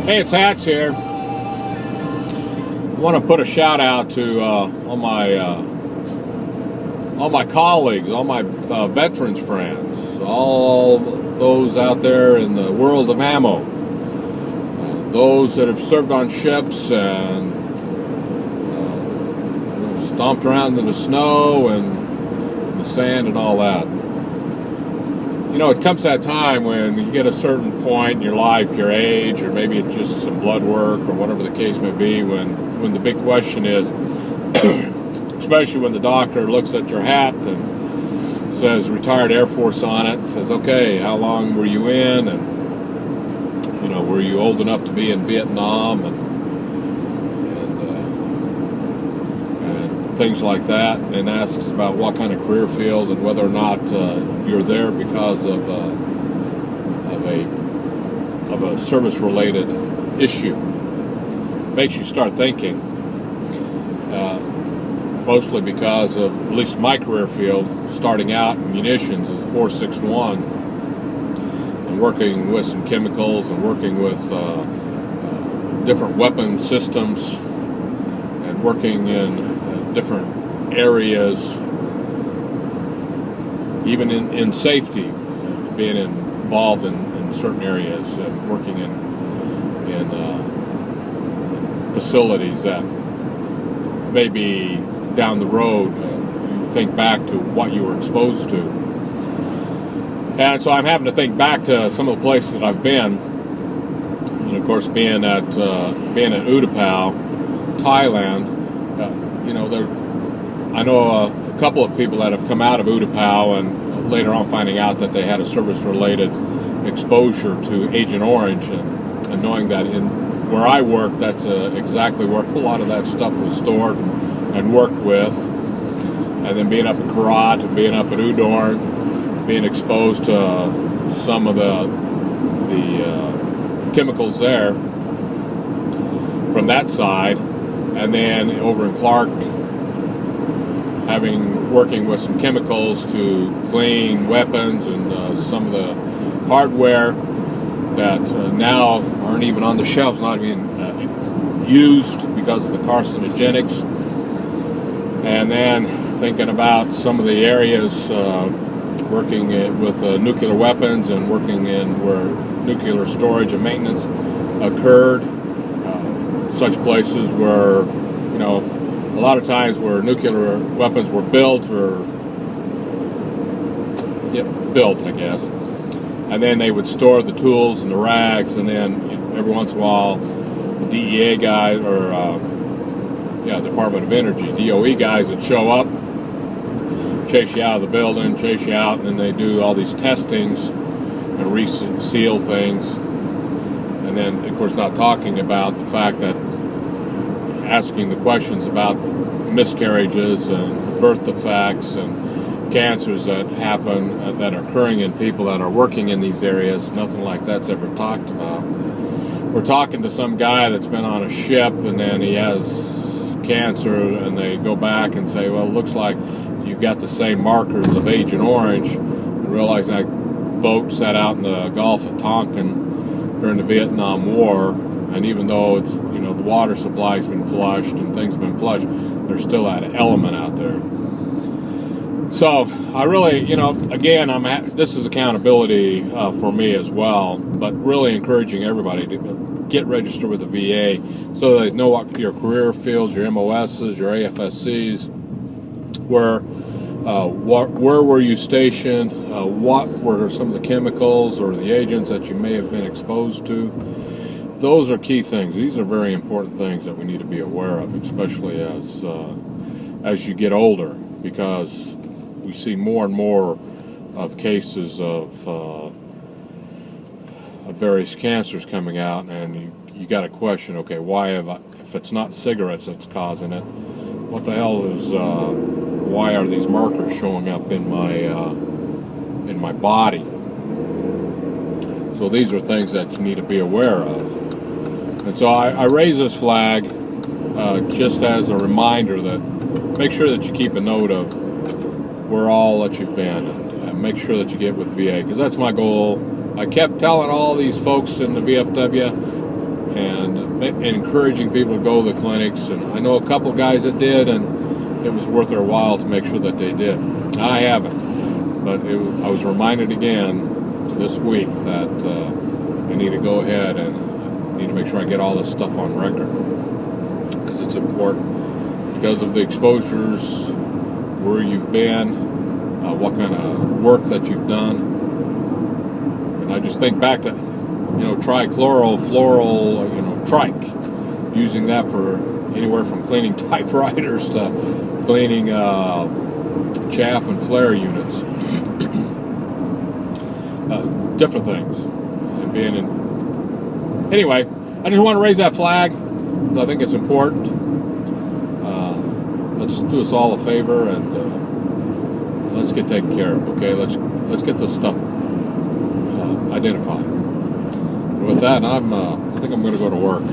Hey, it's Hats here. I want to put a shout out to all my colleagues, all my veterans friends, all those out there in the world of ammo, those that have served on ships and stomped around in the snow and the sand and all that. You know, it comes that time when you get a certain point in your life, your age, or maybe it's just some blood work or whatever the case may be, when the big question is, especially when the doctor looks at your hat and says retired Air Force on it, says, okay, how long were you in? And, you know, were you old enough to be in Vietnam? And things like that, and asks about what kind of career field and whether or not you're there because of a service-related issue. Makes you start thinking, mostly because of at least my career field, starting out in munitions as a 461 and working with some chemicals and working with different weapon systems and working in different areas, even in safety, being involved in certain areas and working in facilities that maybe down the road you think back to what you were exposed to. And so I'm having to think back to some of the places that I've been, and of course being at Utapao, Thailand. You know, I know a couple of people that have come out of Utapao and later on finding out that they had a service-related exposure to Agent Orange, and knowing that where I worked, that's exactly where a lot of that stuff was stored and worked with. And then being up at Karat and being up at Udorn, being exposed to some of the chemicals there from that side. And then over in Clark, working with some chemicals to clean weapons and some of the hardware that now aren't even on the shelves, not even used because of the carcinogenics. And then thinking about some of the areas working with nuclear weapons and working in where nuclear storage and maintenance occurred. Such places where, you know, a lot of times where nuclear weapons were built, I guess, and then they would store the tools and the rags, and then every once in a while the DEA guys, or Department of Energy, DOE guys would show up, chase you out of the building, chase you out, and then they do all these testings and reseal things. And then, of course, not talking about the fact that asking the questions about miscarriages and birth defects and cancers that happen, that are occurring in people that are working in these areas, nothing like that's ever talked about. We're talking to some guy that's been on a ship and then he has cancer, and they go back and say, well, it looks like you've got the same markers of Agent Orange, and realize that boat sat out in the Gulf of Tonkin during the Vietnam War, and even though it's, you know, the water supply's been flushed and things have been flushed, there's still that element out there. So I really, you know, again, this is accountability for me as well, but really encouraging everybody to get registered with the VA so they know what your career fields, your MOSs, your AFSCs, where were you stationed, what were some of the chemicals or the agents that you may have been exposed to. Those are key things. These are very important things that we need to be aware of, especially as you get older, because we see more and more of cases of various cancers coming out, and you got to question, okay, if it's not cigarettes that's causing it, what the hell is why are these markers showing up in my body? So these are things that you need to be aware of. And so I raise this flag just as a reminder that make sure that you keep a note of where all that you've been, and make sure that you get with VA, because that's my goal. I kept telling all these folks in the VFW, and encouraging people to go to the clinics. And I know a couple guys that did, and it was worth their while to make sure that they did. I haven't, but I was reminded again this week that I need to go ahead and I need to make sure I get all this stuff on record, because it's important, because of the exposures, where you've been, what kind of work that you've done. And I just think back to, trichlorofluoral, trike, using that for anywhere from cleaning typewriters to cleaning chaff and flare units, different things. And being in, anyway, I just want to raise that flag, because I think it's important. Let's do us all a favor and let's get taken care of. Okay, let's get this stuff identified. And with that, I think I'm going to go to work.